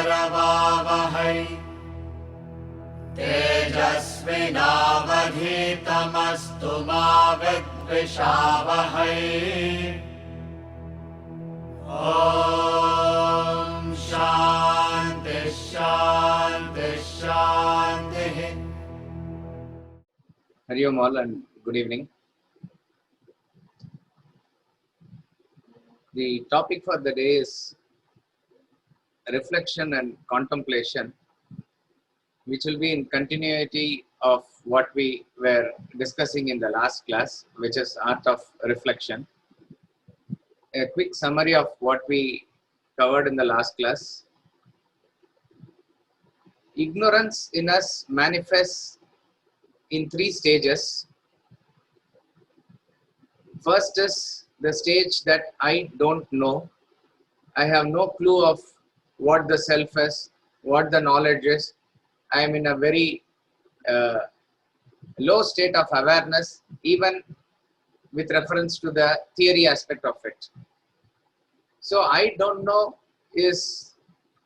करवावहै तेजस्विनावधीतमस्तु मा विद्विषावहै। ॐ शान्ति शान्ति शान्तिः। Hari Om all and good evening. The topic for the day is reflection and contemplation, which will be in continuity of what we were discussing in the last class, which is art of reflection. A quick summary of what we covered in the last class. Ignorance in us manifests in three stages. First is the stage that I don't know. I have no clue of what the self is, what the knowledge is. I am in a very low state of awareness, even with reference to the theory aspect of it. So I don't know is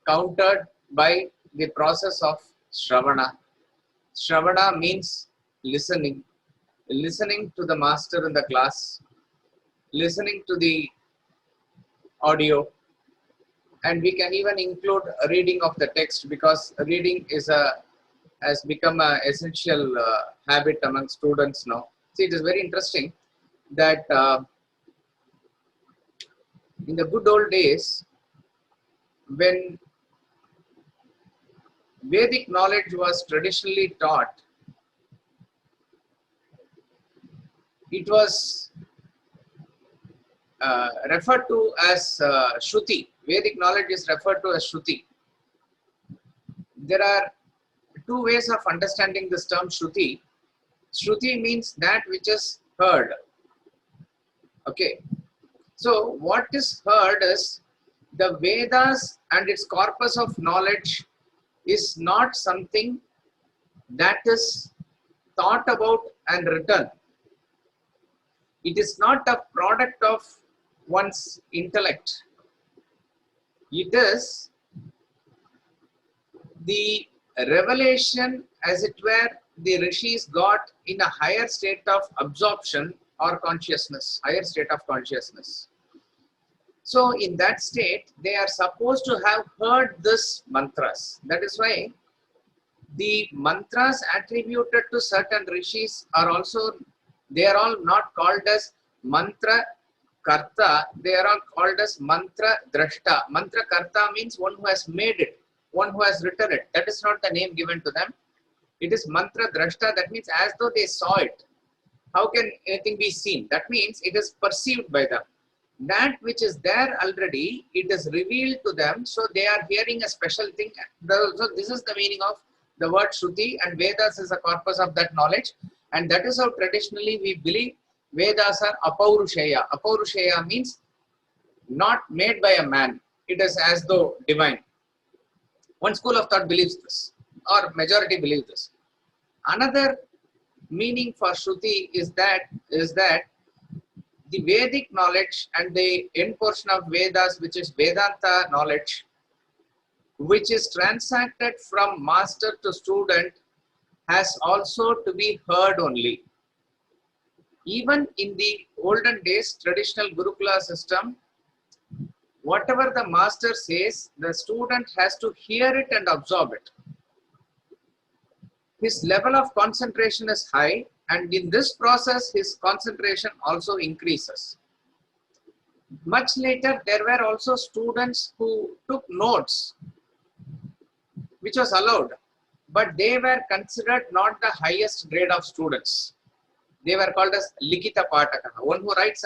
countered by the process of Shravana. Shravana means listening. Listening to the master in the class, listening to the audio, and we can even include reading of the text, because reading has become an essential habit among students now. See, it is very interesting that in the good old days, when Vedic knowledge was traditionally taught, it was referred to as Shruti. Vedic knowledge is referred to as Shruti. There are two ways of understanding this term Shruti. Shruti means that which is heard. Okay. So what is heard is the Vedas and its corpus of knowledge is not something that is thought about and written. It is not a product of one's intellect. It is the revelation, as it were, the rishis got in a higher state of absorption or consciousness, higher state of consciousness. So in that state, they are supposed to have heard this mantras. That is why the mantras attributed to certain rishis are also, they are all not called as mantra karta, they are all called as mantra drashta. Mantra karta means one who has made it, one who has written it. That is not the name given to them. It is mantra drashta, that means as though they saw it. How can anything be seen? That means it is perceived by them. That which is there already, it is revealed to them, so they are hearing a special thing. So this is the meaning of the word Shruti, and Vedas is a corpus of that knowledge. And that is how traditionally we believe Vedas are apaurushaya. Apaurushaya means not made by a man. It is as though divine. One school of thought believes this, or majority believes this. Another meaning for Shruti is that the Vedic knowledge and the end portion of Vedas, which is Vedanta knowledge, which is transacted from master to student, has also to be heard only. Even in the olden days, traditional Gurukula system, whatever the master says, the student has to hear it and absorb it. His level of concentration is high, and in this process, his concentration also increases. Much later, there were also students who took notes, which was allowed, but they were considered not the highest grade of students. They were called as Likita Pataka, one who writes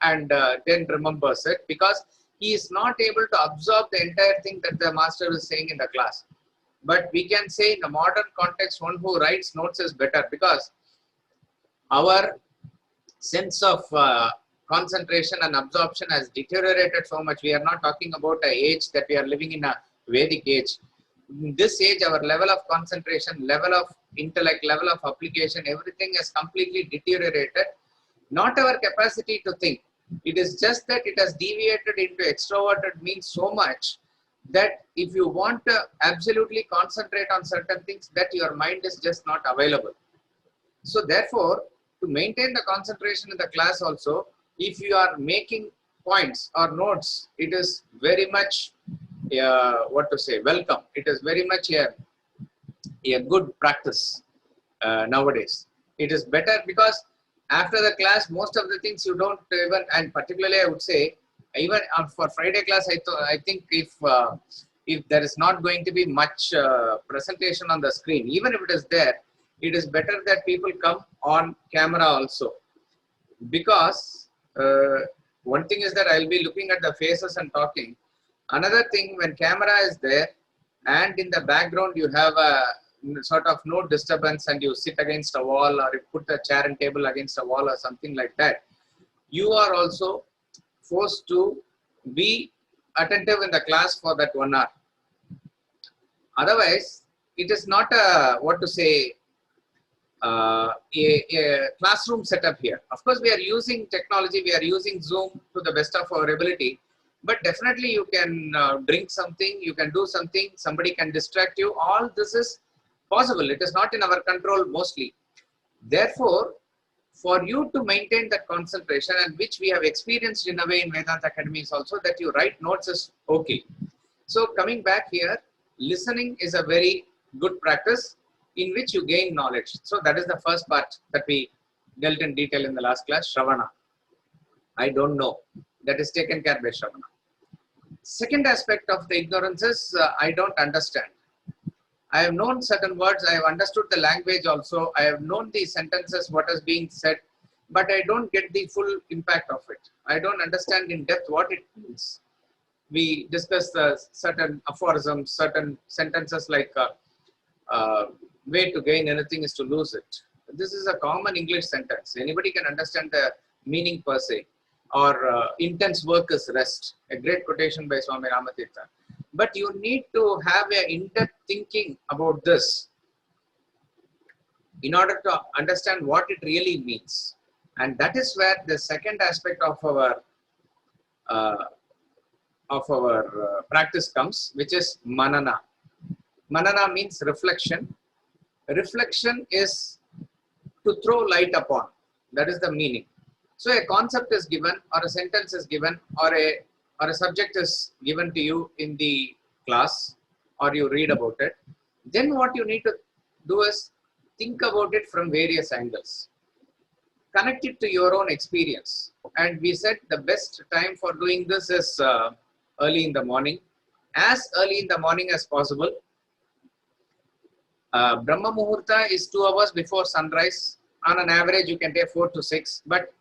and then remembers it, because he is not able to absorb the entire thing that the master is saying in the class. But we can say in the modern context, one who writes notes is better, because our sense of concentration and absorption has deteriorated so much. We are not talking about an age that we are living in a Vedic age. In this age, our level of concentration, level of intellect, level of application, everything has completely deteriorated. Not our capacity to think. It is just that it has deviated into extroverted means so much that if you want to absolutely concentrate on certain things, that your mind is just not available. So therefore, to maintain the concentration in the class also, if you are making points or notes, it is very much, welcome. It is very much a good practice nowadays. It is better because after the class, most of the things you don't even, and particularly I would say, even for Friday class, I think if there is not going to be much presentation on the screen, even if it is there, it is better that people come on camera also, because one thing is that I'll be looking at the faces and talking. Another thing, when camera is there and in the background you have a sort of no disturbance and you sit against a wall, or you put a chair and table against a wall or something like that, you are also forced to be attentive in the class for that 1 hour. Otherwise, it is not a, a classroom setup here. Of course, we are using technology, we are using Zoom to the best of our ability, but definitely you can drink something, you can do something, somebody can distract you. All this is possible. It is not in our control mostly. Therefore, for you to maintain that concentration, and which we have experienced in a way in Vedanta Academy is also, that you write notes is okay. So coming back here, listening is a very good practice in which you gain knowledge. So that is the first part that we dealt in detail in the last class, Shravana. I don't know. That is taken care by Shravana. Second aspect of the ignorance is I don't understand. I have known certain words, I have understood the language also, I have known the sentences, what is being said, but I don't get the full impact of it. I don't understand in depth what it means. We discussed certain aphorisms, certain sentences like way to gain anything is to lose it. This is a common English sentence. Anybody can understand the meaning per se. Or intense work is rest, a great quotation by Swami Ramatirtha. But you need to have an in-depth thinking about this in order to understand what it really means. And that is where the second aspect of our practice comes, which is manana. Manana means reflection. Reflection is to throw light upon. That is the meaning. So a concept is given, or a sentence is given, or a subject is given to you in the class, or you read about it. Then what you need to do is think about it from various angles. Connect it to your own experience. And we said the best time for doing this is early in the morning. As early in the morning as possible. Brahma Muhurta is 2 hours before sunrise. On an average, you can take 4 to 6. But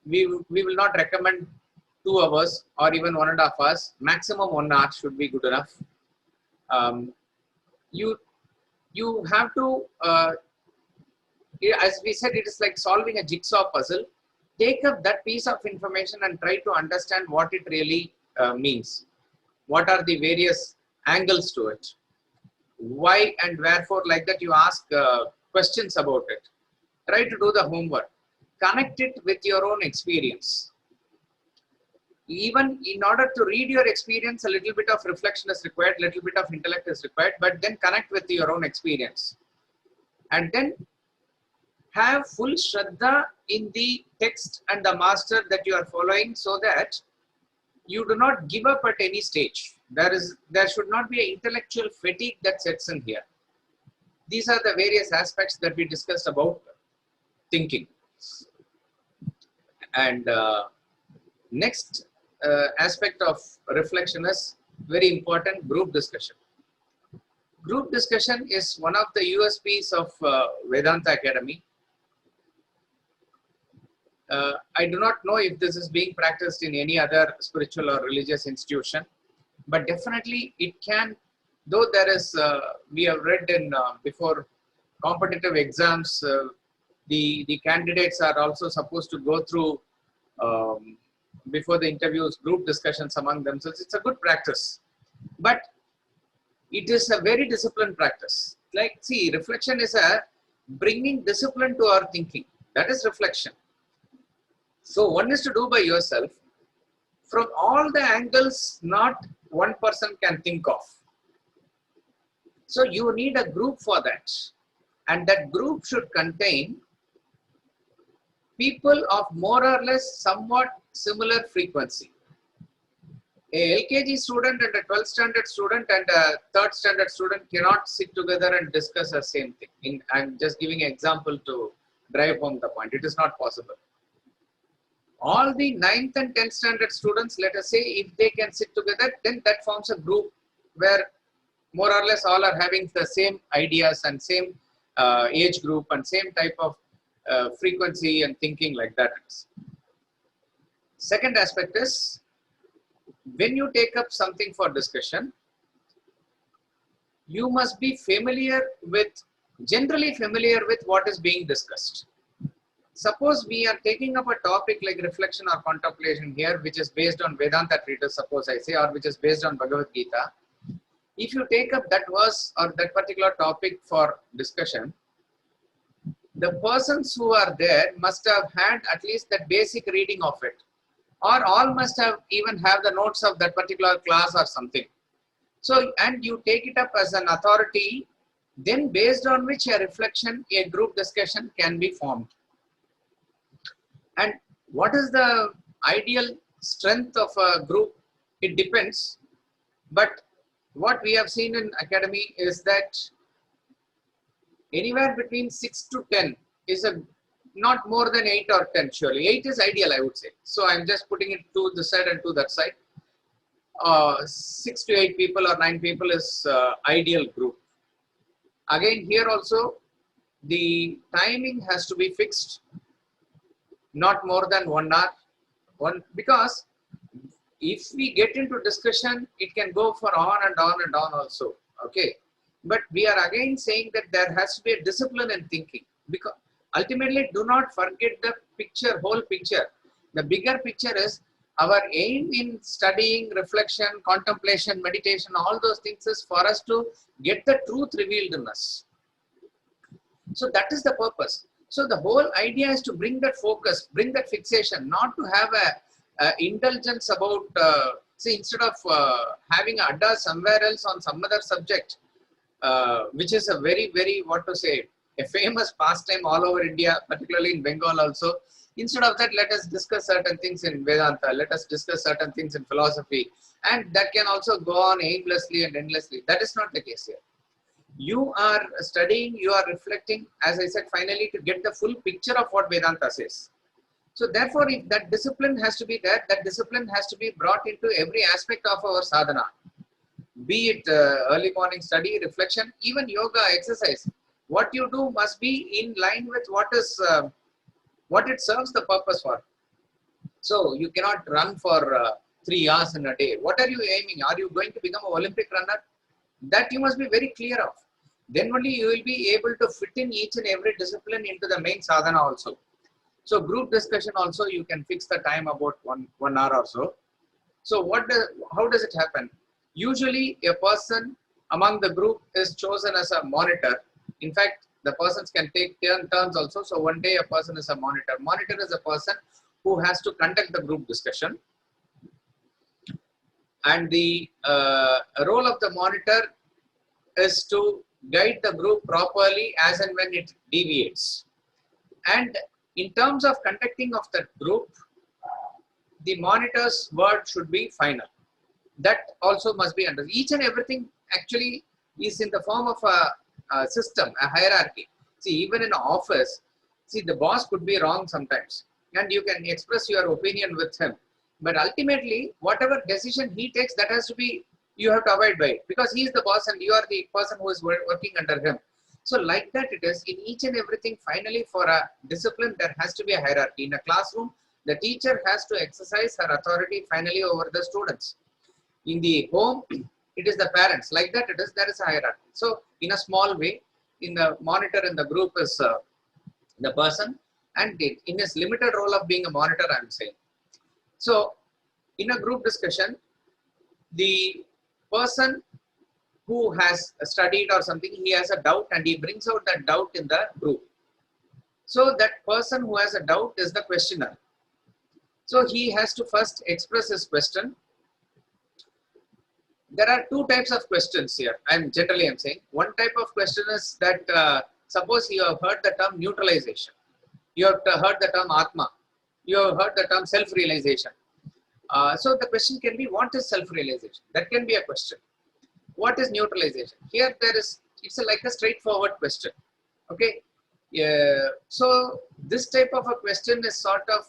we will not recommend 2 hours or even 1.5 hours. Maximum 1 hour should be good enough. You have to, as we said, it is like solving a jigsaw puzzle. Take up that piece of information and try to understand what it really means. What are the various angles to it? Why and wherefore, like that you ask questions about it. Try to do the homework. Connect it with your own experience. Even in order to read your experience, a little bit of reflection is required, little bit of intellect is required, but then connect with your own experience. And then have full Shraddha in the text and the master that you are following, so that you do not give up at any stage. There should not be an intellectual fatigue that sets in here. These are the various aspects that we discussed about thinking. And next aspect of reflection is very important, group discussion. Group discussion is one of the USPs of Vedanta Academy. I do not know if this is being practiced in any other spiritual or religious institution, but definitely it can, though there is, we have read in before competitive exams, the candidates are also supposed to go through before the interviews, group discussions among themselves. It's a good practice, but it is a very disciplined practice. Like, see, reflection is a bringing discipline to our thinking. That is reflection. So one is to do by yourself from all the angles, not one person can think of. So you need a group for that. And that group should contain people of more or less somewhat similar frequency. A LKG student and a 12th standard student and a 3rd standard student cannot sit together and discuss the same thing. I'm just giving an example to drive home the point. It is not possible. All the 9th and 10th standard students, let us say, if they can sit together, then that forms a group where more or less all are having the same ideas and same age group and same type of frequency and thinking like that. Second aspect is, when you take up something for discussion, you must be generally familiar with what is being discussed. Suppose we are taking up a topic like reflection or contemplation here, which is based on Vedanta treatise, suppose I say, or which is based on Bhagavad Gita. If you take up that verse or that particular topic for discussion, the persons who are there must have had at least that basic reading of it, or all must have even have the notes of that particular class or something. So, and you take it up as an authority, then based on which a reflection, a group discussion can be formed. And what is the ideal strength of a group? It depends. But what we have seen in academy is that anywhere between 6 to 10 is not more than 8 or 10 surely. 8 is ideal, I would say. So I'm just putting it to this side and to that side. 6 to 8 people or 9 people is ideal group. Again, here also the timing has to be fixed, not more than 1 hour. Because if we get into discussion, it can go for on and on and on also. Okay. But we are again saying that there has to be a discipline in thinking, because ultimately do not forget the picture, whole picture. The bigger picture is our aim in studying, reflection, contemplation, meditation, all those things is for us to get the truth revealed in us. So that is the purpose. So the whole idea is to bring that focus, bring that fixation, not to have a indulgence about, see, instead of having a adda somewhere else on some other subject, which is a very, very, what to say, a famous pastime all over India, particularly in Bengal also. Instead of that, let us discuss certain things in Vedanta, let us discuss certain things in philosophy, and that can also go on aimlessly and endlessly. That is not the case here. You are studying, you are reflecting, as I said, finally to get the full picture of what Vedanta says. So therefore, if that discipline has to be there, that discipline has to be brought into every aspect of our sadhana. Be it early morning study, reflection, even yoga, exercise. What you do must be in line with what it serves the purpose for. So you cannot run for 3 hours in a day. What are you aiming? Are you going to become an Olympic runner? That you must be very clear of. Then only you will be able to fit in each and every discipline into the main sadhana also. So group discussion also, you can fix the time about one hour or so. So how does it happen? Usually a person among the group is chosen as a monitor. In fact, the persons can take turns also. So one day a person is a monitor. Monitor is a person who has to conduct the group discussion. And the role of the monitor is to guide the group properly as and when it deviates. And in terms of conducting of the group, the monitor's word should be final. That also must be understood. Each and everything actually is in the form of a system, a hierarchy. See, even in an office, see, the boss could be wrong sometimes, and you can express your opinion with him. But ultimately, whatever decision he takes, that has to be, you have to abide by it, because he is the boss and you are the person who is working under him. So like that it is in each and everything. Finally, for a discipline, there has to be a hierarchy. In a classroom, the teacher has to exercise her authority finally over the students. In the home, it is the parents. Like that it is, there is a hierarchy. So in a small way, in the monitor in the group is the person, and in his limited role of being a monitor, I am saying. So in a group discussion, the person who has studied or something, he has a doubt and he brings out that doubt in the group. So that person who has a doubt is the questioner. So he has to first express his question. there are two types of questions here. I'm saying one type of question is that suppose you have heard the term neutralization, you have heard the term Atma, you have heard the term self-realization. So the question can be, what is self-realization? That can be a question. What is neutralization? Here it's like a straightforward question. Okay. So this type of a question is sort of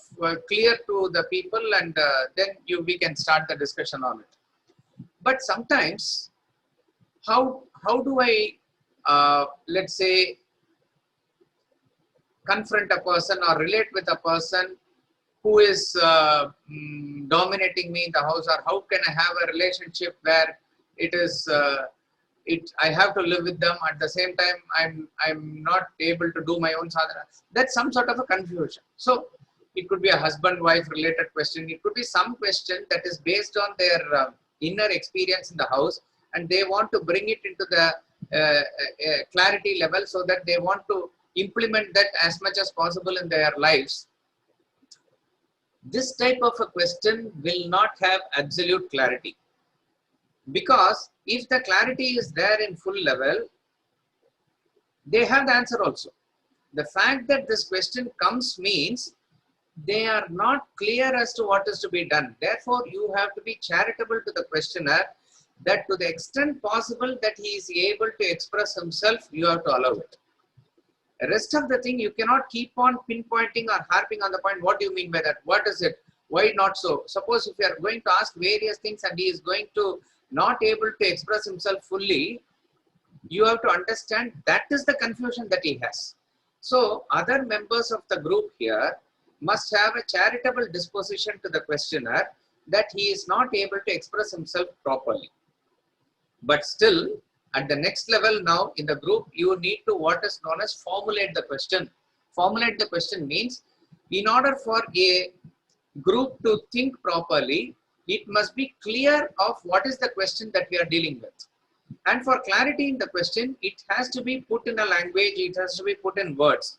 clear to the people, and then we can start the discussion on it. But sometimes, how do I, let's say, confront a person or relate with a person who is dominating me in the house, or how can I have a relationship where it is I have to live with them, at the same time I'm not able to do my own sadhana. That's some sort of a confusion. So it could be a husband-wife related question. It could be some question that is based on their inner experience in the house, and they want to bring it into the clarity level, so that they want to implement that as much as possible in their lives. This type of a question will not have absolute clarity, because if the clarity is there in full level, they have the answer also. The fact that this question comes means they are not clear as to what is to be done. Therefore, you have to be charitable to the questioner, that to the extent possible that he is able to express himself, you have to allow it. The rest of the thing, you cannot keep on pinpointing or harping on the point. What do you mean by that? What is it? Why not so? Suppose if you are going to ask various things and he is going to not able to express himself fully, you have to understand that is the confusion that he has. So other members of the group here must have a charitable disposition to the questioner, that he is not able to express himself properly. But still, at the next level now in the group, you need to what is known as formulate the question. Formulate the question means, in order for a group to think properly, it must be clear of what is the question that we are dealing with. And for clarity in the question, it has to be put in a language, it has to be put in words.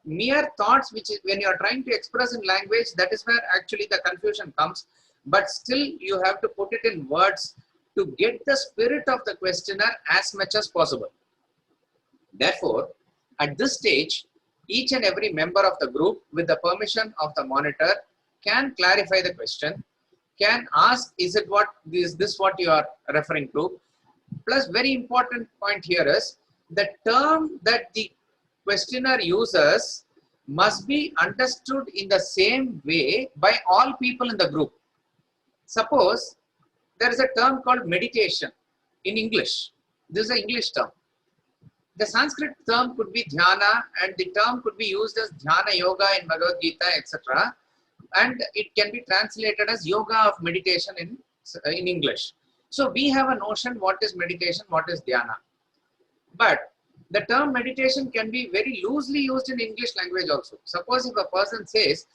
Mere thoughts, which is when you are trying to express in language, that is where actually the confusion comes. But still, you have to put it in words to get the spirit of the questioner as much as possible. Therefore, at this stage, each and every member of the group, with the permission of the monitor, can clarify the question, can ask, is this what you are referring to? Plus, very important point here is, the term that the questioner uses must be understood in the same way by all people in the group. Suppose there is a term called meditation in English. This is an English term. The Sanskrit term could be dhyana, and the term could be used as dhyana yoga in Bhagavad Gita, etc. And it can be translated as yoga of meditation in English. So we have a notion what is meditation, what is dhyana. But the term meditation can be very loosely used in English language also. Suppose if a person says,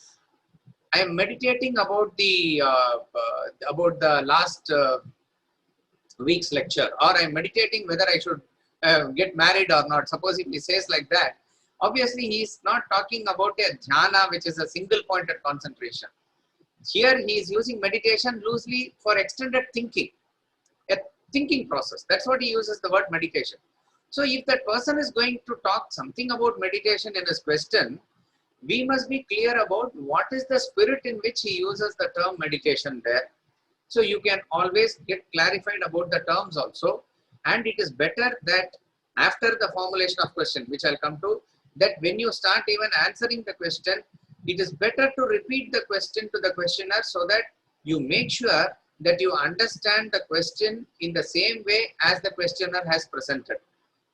I am meditating about the last week's lecture, or I am meditating whether I should get married or not. Suppose if he says like that, obviously he is not talking about a dhyana, which is a single pointed concentration. Here he is using meditation loosely for extended thinking, a thinking process. That's what he uses the word meditation. So if that person is going to talk something about meditation in his question, we must be clear about what is the spirit in which he uses the term meditation there. So you can always get clarified about the terms also. And it is better that after the formulation of question, which I'll come to, that when you start even answering the question, it is better to repeat the question to the questioner, so that you make sure that you understand the question in the same way as the questioner has presented,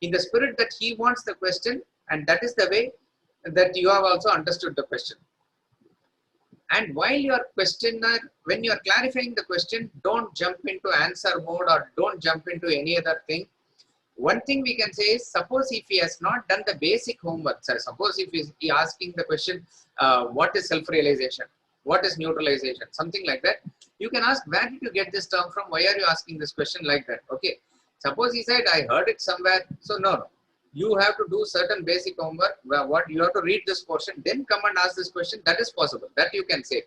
in the spirit that he wants the question, and that is the way that you have also understood the question. And while your questioner, when you are clarifying the question, don't jump into answer mode or don't jump into any other thing. One thing we can say is, suppose if he has not done the basic homework, suppose if he is asking the question, what is self-realization? What is neutralization? Something like that. You can ask, where did you get this term from? Why are you asking this question like that? Okay. Suppose he said, I heard it somewhere. So no. You have to do certain basic homework, where what you have to read this portion, then come and ask this question. That is possible. That you can say.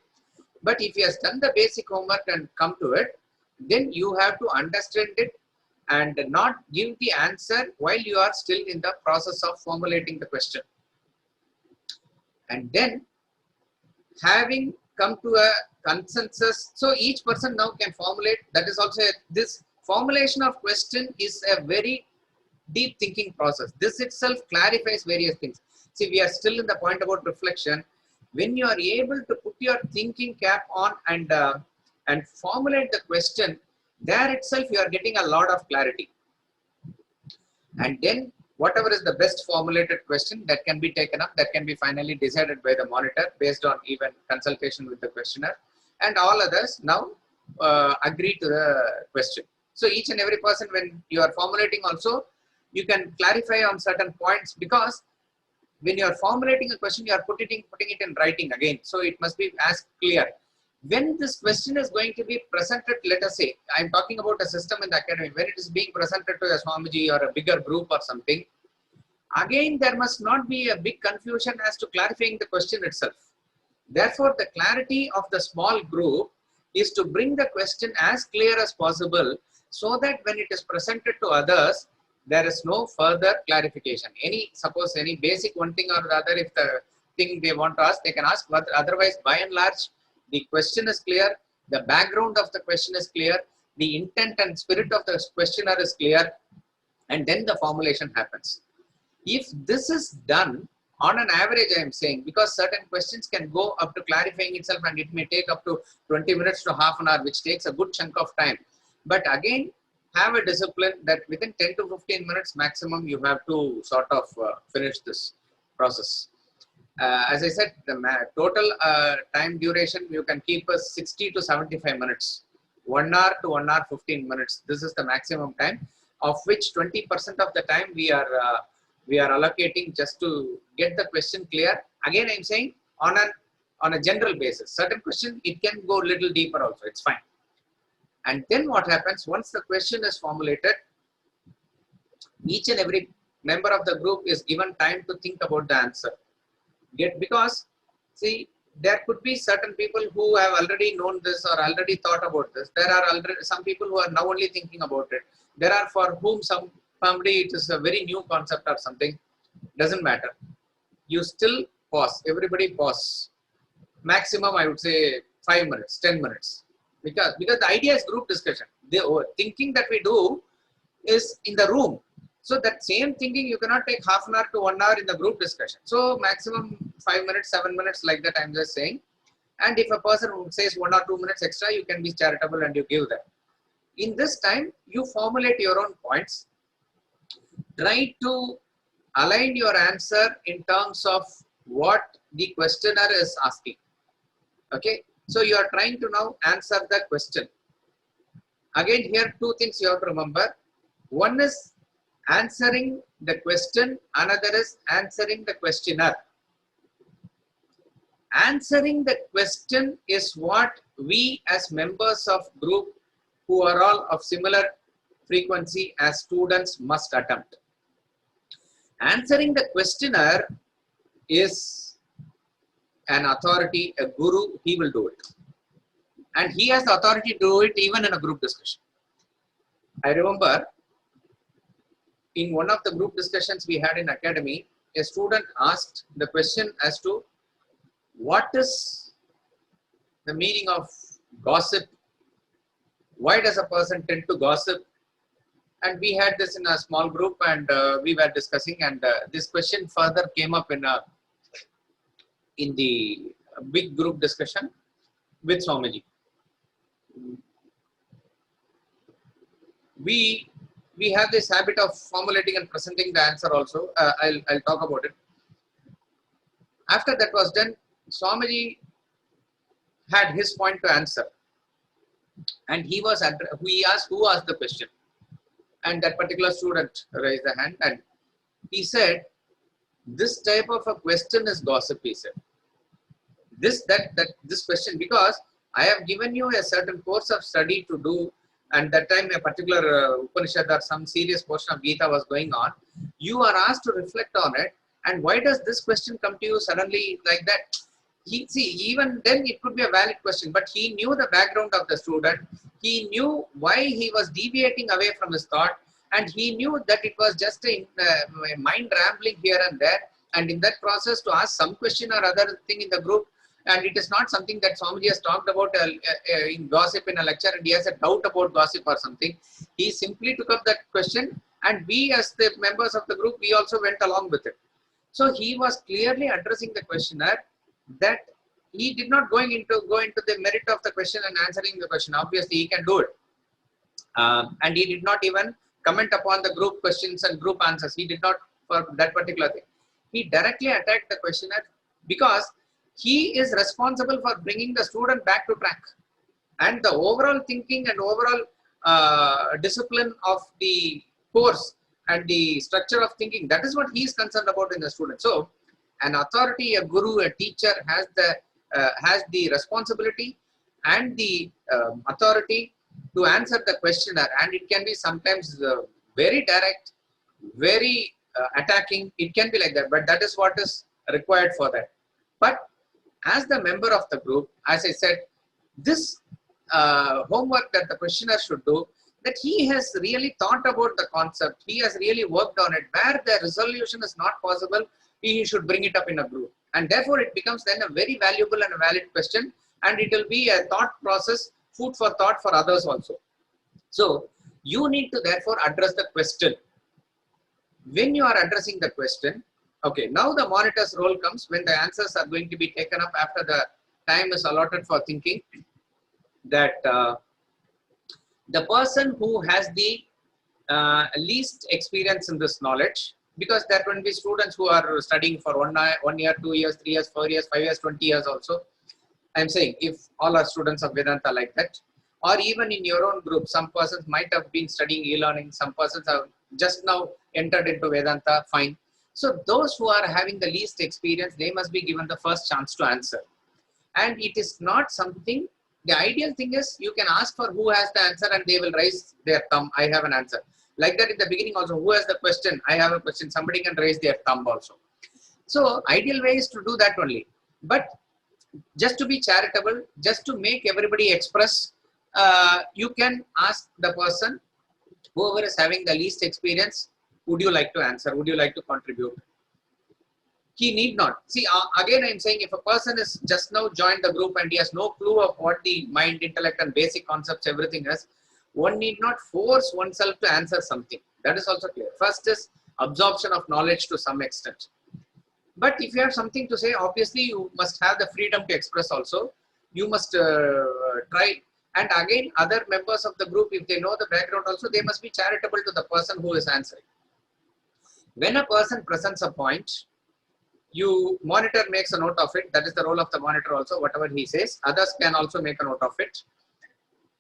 But if he has done the basic homework and come to it, then you have to understand it and not give the answer while you are still in the process of formulating the question. And then, having come to a consensus, so each person now can formulate. That is also this formulation of question is a very deep thinking process. This itself clarifies various things. See, we are still in the point about reflection. When you are able to put your thinking cap on and formulate the question, there itself you are getting a lot of clarity. And then whatever is the best formulated question that can be taken up, that can be finally decided by the monitor based on even consultation with the questioner, and all others now agree to the question. So each and every person, when you are formulating also, you can clarify on certain points, because when you are formulating a question, you are putting it in writing again. So it must be as clear. When this question is going to be presented, let us say, I'm talking about a system in the academy, when it is being presented to a Swamiji or a bigger group or something, again, there must not be a big confusion as to clarifying the question itself. Therefore, the clarity of the small group is to bring the question as clear as possible, so that when it is presented to others, there is no further clarification. Suppose any basic one thing or the other, if the thing they want to ask, they can ask, but otherwise, by and large, the question is clear, the background of the question is clear, the intent and spirit of the questioner is clear, and then the formulation happens. If this is done, on an average, I am saying, because certain questions can go up to clarifying itself, and it may take up to 20 minutes to half an hour, which takes a good chunk of time. But again, have a discipline that within 10 to 15 minutes maximum, you have to sort of finish this process. As I said, the total time duration, you can keep us 60 to 75 minutes, 1 hour to 1 hour 15 minutes. This is the maximum time, of which 20% of the time we are allocating just to get the question clear. Again, I'm saying on a general basis. Certain question, it can go a little deeper also, it's fine. And then what happens, once the question is formulated, each and every member of the group is given time to think about the answer. Because, see, there could be certain people who have already known this or already thought about this. There are already some people who are now only thinking about it. There are for whom somebody it is a very new concept or something. Doesn't matter. You still pause. Everybody pause. Maximum, I would say 5 minutes, 10 minutes. Because the idea is group discussion. The thinking that we do is in the room. So that same thinking you cannot take half an hour to 1 hour in the group discussion. So maximum 5 minutes, 7 minutes, like that I'm just saying. And if a person who says 1 or 2 minutes extra, you can be charitable and you give them. In this time, you formulate your own points. Try to align your answer in terms of what the questioner is asking. Okay. So you are trying to now answer the question. Again, here 2 things you have to remember. One is answering the question, another is answering the questioner. Answering the question is what we as members of group who are all of similar frequency as students must attempt. Answering the questioner is an authority, a guru, he will do it. And he has the authority to do it even in a group discussion. I remember in one of the group discussions we had in academy, a student asked the question as to what is the meaning of gossip? Why does a person tend to gossip? And we had this in a small group, and we were discussing, and this question further came up in the big group discussion with Swamiji. We have this habit of formulating and presenting the answer also. I'll talk about it. After that was done, Swamiji had his point to answer, and he asked who asked the question, and that particular student raised the hand, and he said, "This type of a question is gossip," he said. This question, because I have given you a certain course of study to do, and that time a particular Upanishad or some serious portion of Gita was going on. You are asked to reflect on it, and why does this question come to you suddenly like that? see, even then it could be a valid question, but he knew the background of the student. He knew why he was deviating away from his thought, and he knew that it was just a mind rambling here and there. And in that process, to ask some question or other thing in the group, and it is not something that Swamiji has talked about in gossip in a lecture, and he has a doubt about gossip or something. He simply took up that question, and we as the members of the group, we also went along with it. So he was clearly addressing the questioner, that he did not go into the merit of the question and answering the question. Obviously, he can do it. And he did not even comment upon the group questions and group answers. He did not for that particular thing. He directly attacked the questioner because he is responsible for bringing the student back to track. And the overall thinking and overall discipline of the course and the structure of thinking, that is what he is concerned about in the student. So an authority, a guru, a teacher has the responsibility and the authority to answer the questioner, and it can be sometimes very direct, very attacking. It can be like that, but that is what is required for that. But as the member of the group, as I said, this homework that the questioner should do, that he has really thought about the concept, he has really worked on it. Where the resolution is not possible, he should bring it up in a group, and therefore it becomes then a very valuable and a valid question, and it will be a thought process, food for thought for others also. So you need to therefore address the question. When you are addressing the question, okay, now the monitor's role comes when the answers are going to be taken up after the time is allotted for thinking, that the person who has the least experience in this knowledge, because there will be students who are studying for 1 year, 2 years, 3 years, 4 years, 5 years, 20 years also. I'm saying if all are students of Vedanta like that, or even in your own group, some persons might have been studying e-learning, some persons have just now entered into Vedanta, fine. So those who are having the least experience, they must be given the first chance to answer. And it is not something, the ideal thing is you can ask for who has the answer and they will raise their thumb, I have an answer. Like that in the beginning also, who has the question, I have a question, somebody can raise their thumb also. So ideal way is to do that only. But just to be charitable, just to make everybody express, you can ask the person, whoever is having the least experience, would you like to answer? Would you like to contribute? He need not. See, again, I'm saying if a person is just now joined the group and he has no clue of what the mind, intellect and basic concepts, everything is, one need not force oneself to answer something. That is also clear. First is absorption of knowledge to some extent. But if you have something to say, obviously you must have the freedom to express also. You must try. And again, other members of the group, if they know the background also, they must be charitable to the person who is answering. When a person presents a point, monitor makes a note of it. That is the role of the monitor also. Whatever he says, others can also make a note of it.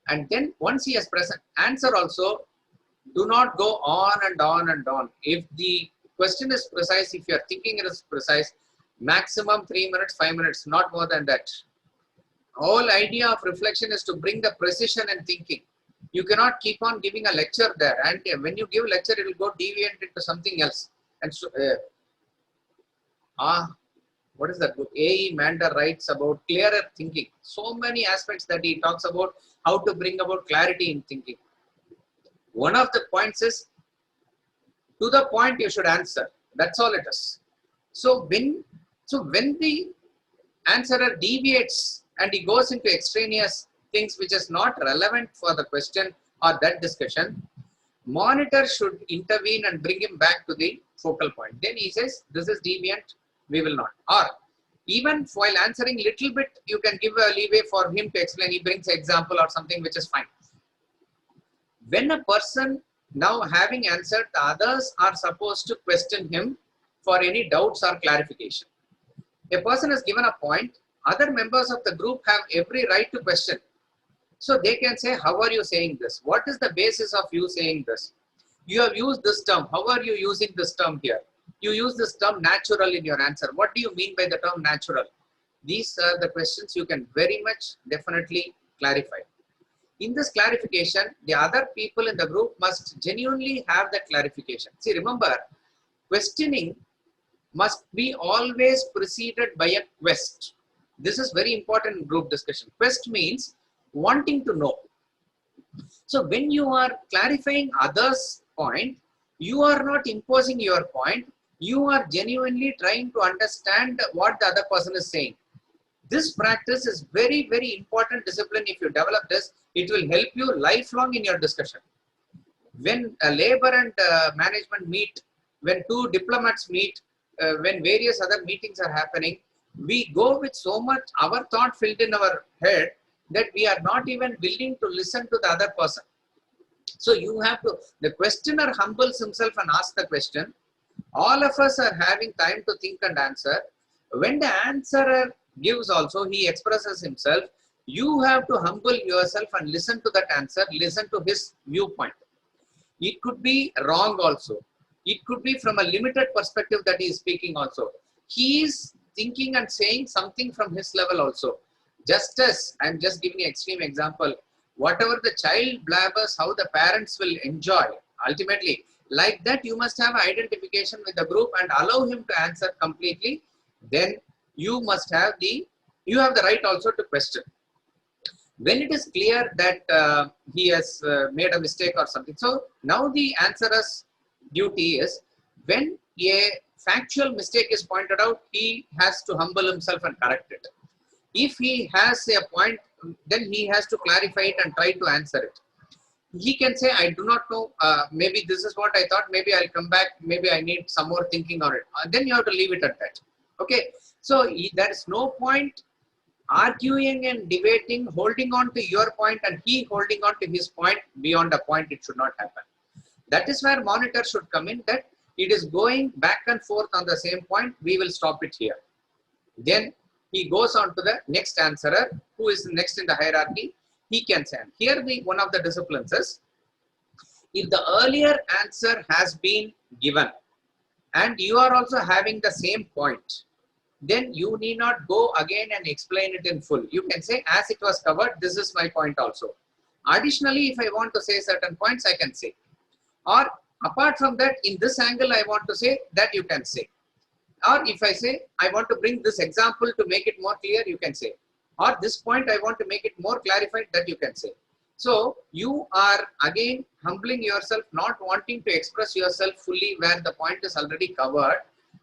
And then once he has present answer also, do not go on and on and on. If the question is precise, if your thinking is precise, maximum 3 minutes, 5 minutes, not more than that. Whole idea of reflection is to bring the precision in thinking. You cannot keep on giving a lecture there, and when you give lecture, it will go deviant into something else. And so, what is that book? A.E. Mander writes about clearer thinking. So many aspects that he talks about how to bring about clarity in thinking. One of the points is, to the point you should answer. That's all it is. So when the answerer deviates and he goes into extraneous things which is not relevant for the question or that discussion, monitor should intervene and bring him back to the focal point. Then he says, this is deviant, we will not. Or even while answering little bit, you can give a leeway for him to explain. He brings an example or something which is fine. When a person now having answered, the others are supposed to question him for any doubts or clarification. A person has given a point, other members of the group have every right to question. So they can say, how are you saying this? What is the basis of you saying this? You have used this term. How are you using this term here? You use this term natural in your answer. What do you mean by the term natural? These are the questions you can very much definitely clarify. In this clarification, the other people in the group must genuinely have that clarification. See, remember, questioning must be always preceded by a quest. This is very important in group discussion. Quest means wanting to know. So when you are clarifying others' point, you are not imposing your point. You are genuinely trying to understand what the other person is saying. This practice is very, very important discipline. If you develop this, it will help you lifelong in your discussion. When labor and management meet, when two diplomats meet, when various other meetings are happening, we go with so much our thought filled in our head that we are not even willing to listen to the other person. So you have to, the questioner humbles himself and asks the question. All of us are having time to think and answer. When the answerer gives also, he expresses himself, you have to humble yourself and listen to that answer, listen to his viewpoint. It could be wrong also. It could be from a limited perspective that he is speaking also. He is thinking and saying something from his level also. Just as, I am just giving an extreme example, whatever the child blabbers, how the parents will enjoy, ultimately, like that you must have identification with the group and allow him to answer completely. Then you must have the, you have the right also to question. When it is clear that he has made a mistake or something. So now the answerer's duty is, when a factual mistake is pointed out, he has to humble himself and correct it. If he has a point, then he has to clarify it and try to answer it. He can say, I do not know, maybe this is what I thought, maybe I'll come back, maybe I need some more thinking on it. Then you have to leave it at that. Okay, so there is no point arguing and debating, holding on to your point and he holding on to his point. Beyond a point, it should not happen. That is where monitor should come in, that it is going back and forth on the same point, we will stop it here. Then he goes on to the next answerer, who is next in the hierarchy. He can say, here one of the disciplines is, if the earlier answer has been given and you are also having the same point, then you need not go again and explain it in full. You can say, as it was covered, this is my point also. Additionally, if I want to say certain points, I can say. Or apart from that, in this angle, I want to say, that you can say. Or if I say, I want to bring this example to make it more clear, you can say. Or this point, I want to make it more clarified, that you can say. So you are again humbling yourself, not wanting to express yourself fully where the point is already covered.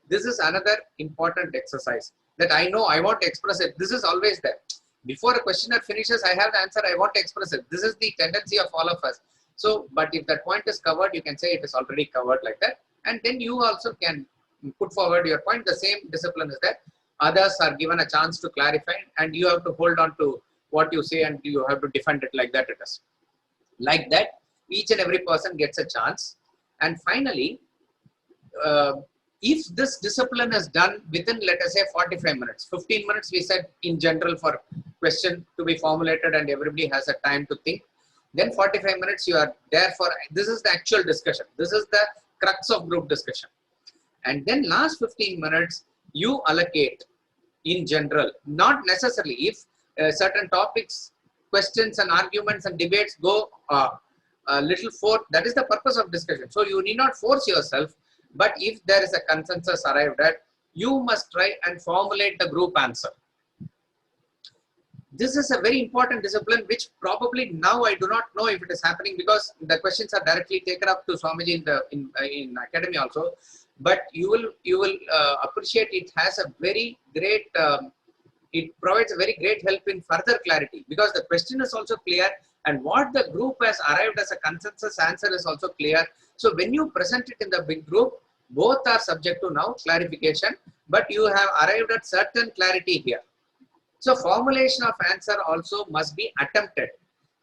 This is another important exercise that I know I want to express it. This is always there. Before a questioner finishes, I have the answer, I want to express it. This is the tendency of all of us. So, but if that point is covered, you can say it is already covered like that. And then you also can put forward your point. The same discipline is there. Others are given a chance to clarify and you have to hold on to what you say and you have to defend it like that it is. Like that, each and every person gets a chance. And finally, if this discipline is done within, let us say, 45 minutes, 15 minutes we said in general for question to be formulated and everybody has a time to think. Then 45 minutes you are there for, this is the actual discussion. This is the crux of group discussion. And then last 15 minutes, you allocate in general, not necessarily if certain topics, questions and arguments and debates go a little forth, that is the purpose of discussion. So you need not force yourself, but if there is a consensus arrived at, you must try and formulate the group answer. This is a very important discipline, which probably now I do not know if it is happening because the questions are directly taken up to Swamiji in academy also. But you will appreciate it has a very great, it provides a very great help in further clarity because the question is also clear and what the group has arrived as a consensus answer is also clear. So when you present it in the big group, both are subject to now clarification, but you have arrived at certain clarity here. So formulation of answer also must be attempted.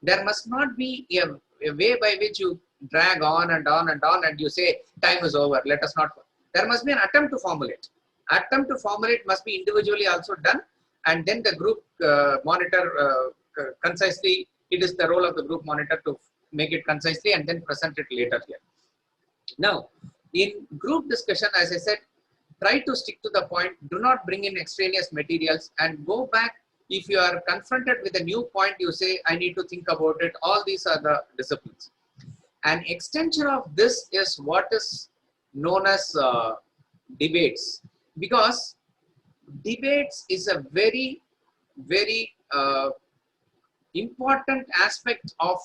There must not be a way by which you drag on and on and on and you say time is over, let us not. There must be an attempt to formulate. Attempt to formulate must be individually also done and then the group monitor concisely, it is the role of the group monitor to make it concisely and then present it later here. Now, in group discussion, as I said, try to stick to the point, do not bring in extraneous materials and go back. If you are confronted with a new point, you say, I need to think about it. All these are the disciplines. An extension of this is what is known as debates, because debates is a very very important aspect of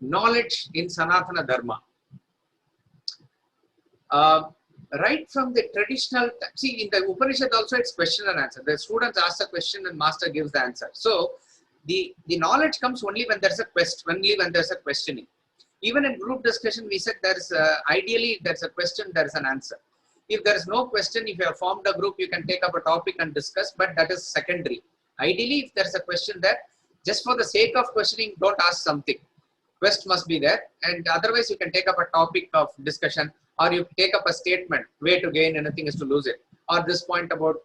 knowledge in Sanatana Dharma. Right from the traditional, see in the Upanishad also it's question and answer. The students ask a question and master gives the answer. So the knowledge comes only when there's a question, only when there's a questioning. Even in group discussion, we said there's ideally there's a question, there's an answer. If there is no question, if you have formed a group, you can take up a topic and discuss, but that is secondary. Ideally, if there's a question there, just for the sake of questioning, don't ask something. Quest must be there, and otherwise you can take up a topic of discussion, or you take up a statement, way to gain anything is to lose it. Or this point about,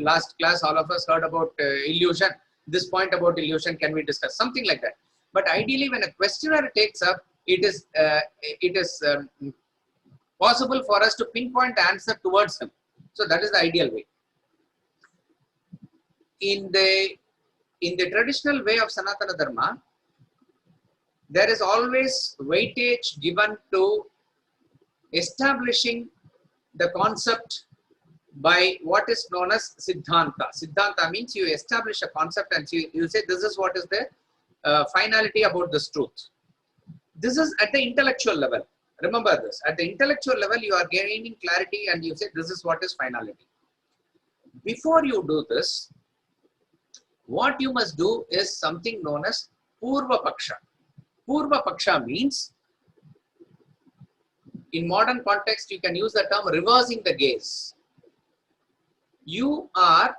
last class all of us heard about illusion. This point about illusion, can we discuss? Something like that. But ideally, when a questioner takes up, it is possible for us to pinpoint the answer towards him. So that is the ideal way. In the traditional way of Sanatana Dharma, there is always weightage given to establishing the concept by what is known as Siddhanta. Siddhanta means you establish a concept and you say this is what is the finality about this truth. This is at the intellectual level. Remember this. At the intellectual level, you are gaining clarity and you say this is what is finality. Before you do this, what you must do is something known as Purva Paksha. Purva Paksha means, in modern context, you can use the term reversing the gaze. You are,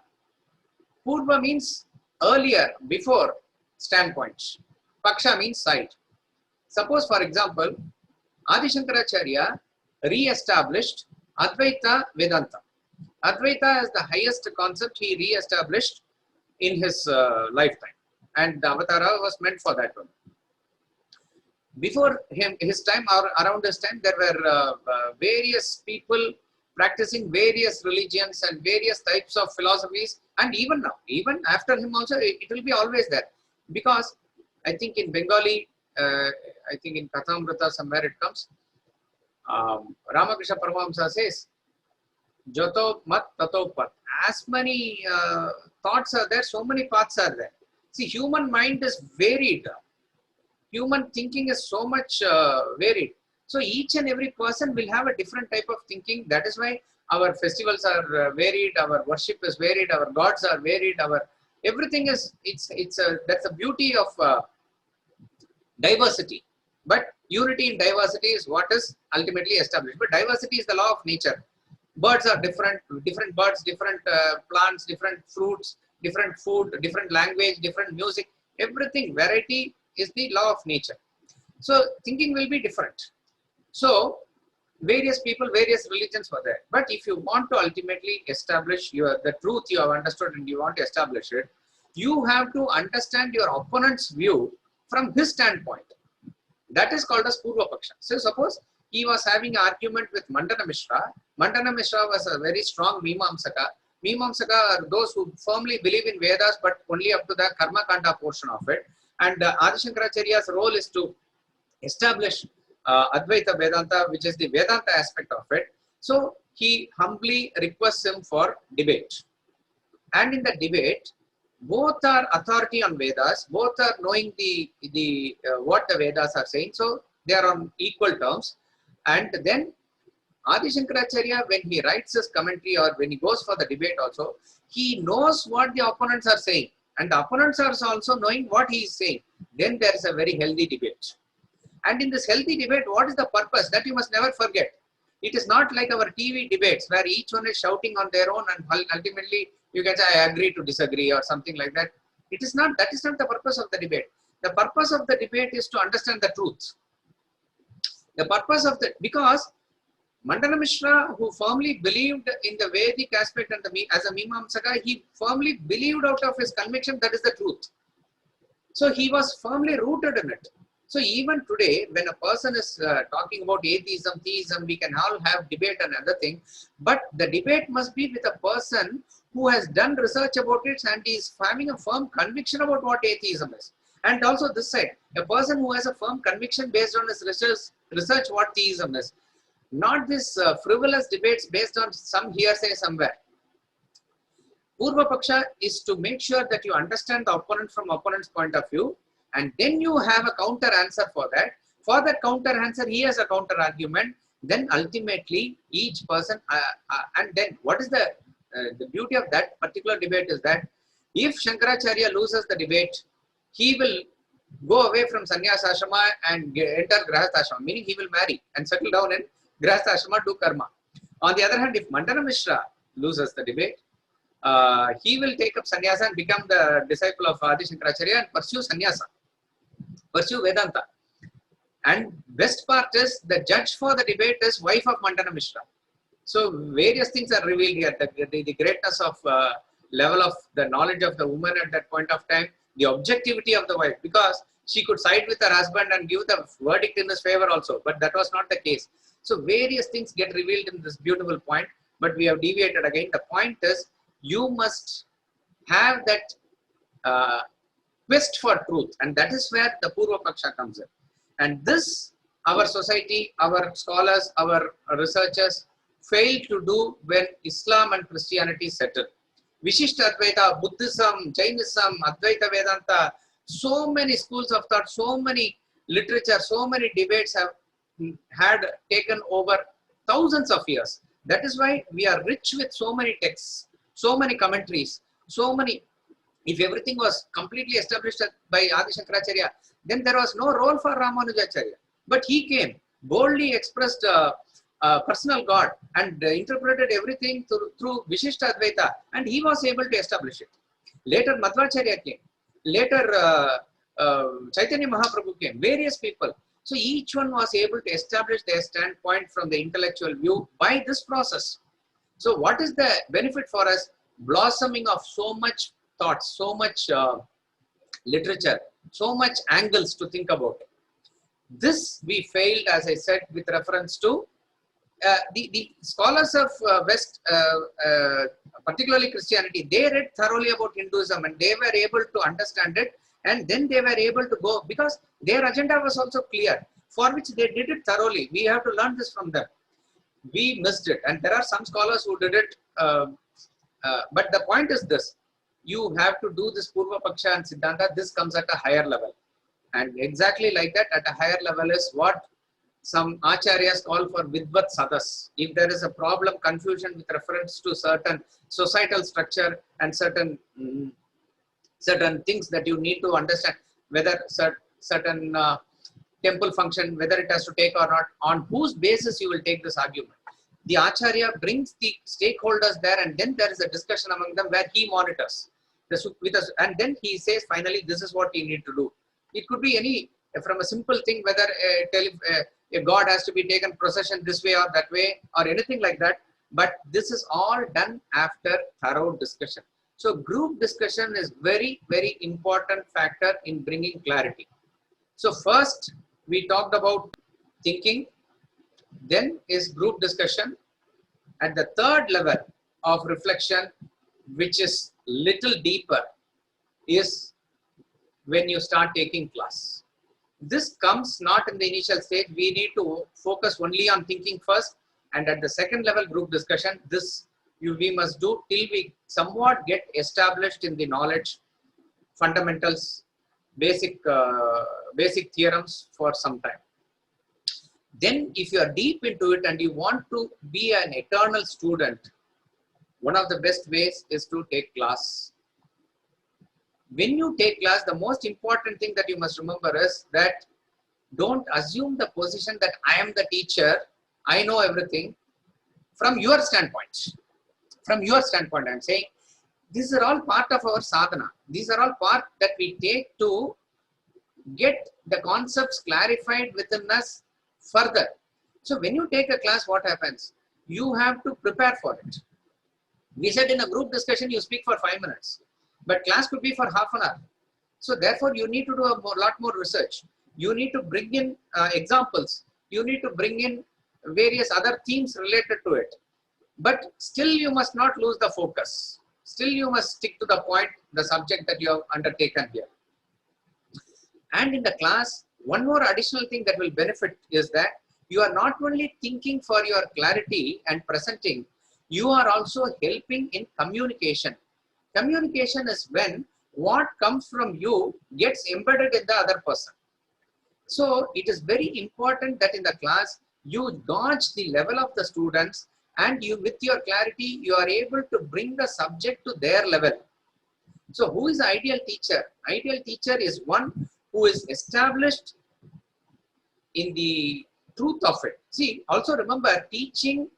Purva means earlier, before standpoints. Paksha means side. Suppose, for example, Adi Shankaracharya re-established Advaita Vedanta. Advaita is the highest concept he re-established in his lifetime. And the Avatara was meant for that one. Before his time, or around his time, there were various people practicing various religions and various types of philosophies. And even now, even after him also, it will be always there. Because I think in Bengali, I think in Kathamrita somewhere it comes, Ramakrishna Paramahamsa says, Jato mat tato pat. As many thoughts are there, so many paths are there. See, human mind is varied. Human thinking is so much varied. So each and every person will have a different type of thinking. That is why our festivals are varied, our worship is varied, our gods are varied, our everything is, that's the beauty of diversity. But unity in diversity is what is ultimately established. But diversity is the law of nature. Birds are different birds, different plants, different fruits, different food, different language, different music, everything, variety is the law of nature. So thinking will be different. So various people, various religions were there. But if you want to ultimately establish the truth you have understood and you want to establish it, you have to understand your opponent's view from his standpoint. That is called as Purva Paksha. So suppose he was having an argument with Mandana Mishra. Mandana Mishra was a very strong Mimamsaka. Mimamsaka are those who firmly believe in Vedas, but only up to the Karma Kanda portion of it. And Adi Shankaracharya's role is to establish Advaita Vedanta, which is the Vedanta aspect of it. So he humbly requests him for debate. And in the debate, both are authority on Vedas, both are knowing what the Vedas are saying. So they are on equal terms. And then Adi Shankaracharya, when he writes his commentary or when he goes for the debate also, he knows what the opponents are saying. And the opponents are also knowing what he is saying. Then there is a very healthy debate. And in this healthy debate, what is the purpose? That you must never forget. It is not like our TV debates where each one is shouting on their own and ultimately you can say, I agree to disagree or something like that. It is not, that is not the purpose of the debate. The purpose of the debate is to understand the truth. The purpose of because Mandana Mishra, who firmly believed in the Vedic aspect and as a Mimamsaka, he firmly believed out of his conviction that is the truth. So he was firmly rooted in it. So even today, when a person is talking about atheism, theism, we can all have debate and other thing, but the debate must be with a person who has done research about it and is having a firm conviction about what atheism is. And also this side, a person who has a firm conviction based on his research what theism is. Not this frivolous debates based on some hearsay somewhere. Purva Paksha is to make sure that you understand the opponent from opponent's point of view, and then you have a counter answer for that. For that counter answer, he has a counter argument. Then ultimately, each person, and then what is the beauty of that particular debate is that if Shankaracharya loses the debate, he will go away from sannyasa ashrama and enter grahastha ashrama, meaning he will marry and settle down in grahastha ashrama, do karma. On the other hand, if Mandana Mishra loses the debate, he will take up sannyasa and become the disciple of Adi Shankaracharya and pursue sannyasa, pursue Vedanta. And best part is the judge for the debate is wife of Mandana Mishra. So various things are revealed here. The greatness of level of the knowledge of the woman at that point of time, the objectivity of the wife, because she could side with her husband and give the verdict in his favor also, but that was not the case. So various things get revealed in this beautiful point, but we have deviated again. The point is, you must have that quest for truth, and that is where the Purva Paksha comes in. And this, our society, our scholars, our researchers fail to do when Islam and Christianity settle. Vishishta Advaita, Buddhism, Jainism, Advaita Vedanta, so many schools of thought, so many literature, so many debates have had taken over thousands of years. That is why we are rich with so many texts, so many commentaries, so many. If everything was completely established by Adi Shankaracharya, then there was no role for Ramanujacharya. But he came, boldly expressed personal God and interpreted everything through Vishishta Advaita, and he was able to establish it. Later Madhvacharya came, later Chaitanya Mahaprabhu came, various people. So each one was able to establish their standpoint from the intellectual view by this process. So what is the benefit for us? Blossoming of so much thoughts, so much literature, so much angles to think about. This we failed, as I said, with reference to the scholars of West, particularly Christianity. They read thoroughly about Hinduism and they were able to understand it, and then they were able to go, because their agenda was also clear, for which they did it thoroughly. We have to learn this from them. We missed it, and there are some scholars who did it, but the point is this: you have to do this Purva Paksha and Siddhanta. This comes at a higher level, and exactly like that, at a higher level is what some acharyas call for Vidvat Sadas. If there is a problem, confusion with reference to certain societal structure and certain things that you need to understand, whether certain temple function, whether it has to take or not, on whose basis you will take this argument. The Acharya brings the stakeholders there, and then there is a discussion among them where he monitors. And then he says, finally, this is what you need to do. It could be any, from a simple thing, whether a god has to be taken procession this way or that way, or anything like that. But this is all done after thorough discussion. So group discussion is very, very important factor in bringing clarity. So first, we talked about thinking, then is group discussion. At the third level of reflection, which is little deeper, is when you start taking class. This comes not in the initial stage. We need to focus only on thinking first, and at the second level group discussion, this we must do till we somewhat get established in the knowledge, fundamentals, basic theorems for some time. Then if you are deep into it and you want to be an eternal student, one of the best ways is to take class. When you take class, the most important thing that you must remember is that don't assume the position that I am the teacher, I know everything. From your standpoint, I'm saying, these are all part of our sadhana. These are all part that we take to get the concepts clarified within us further. So when you take a class, what happens? You have to prepare for it. We said in a group discussion, you speak for 5 minutes, but class could be for half an hour. So therefore, you need to do a lot more research. You need to bring in examples. You need to bring in various other themes related to it. But still, you must not lose the focus. Still, you must stick to the point, the subject that you have undertaken here. And in the class, one more additional thing that will benefit is that you are not only thinking for your clarity and presenting, you are also helping in communication. Communication is when what comes from you gets embedded in the other person. So it is very important that in the class you gauge the level of the students, and you, with your clarity, you are able to bring the subject to their level. So who is the ideal teacher? Ideal teacher is one who is established in the truth of it. See, also remember, teaching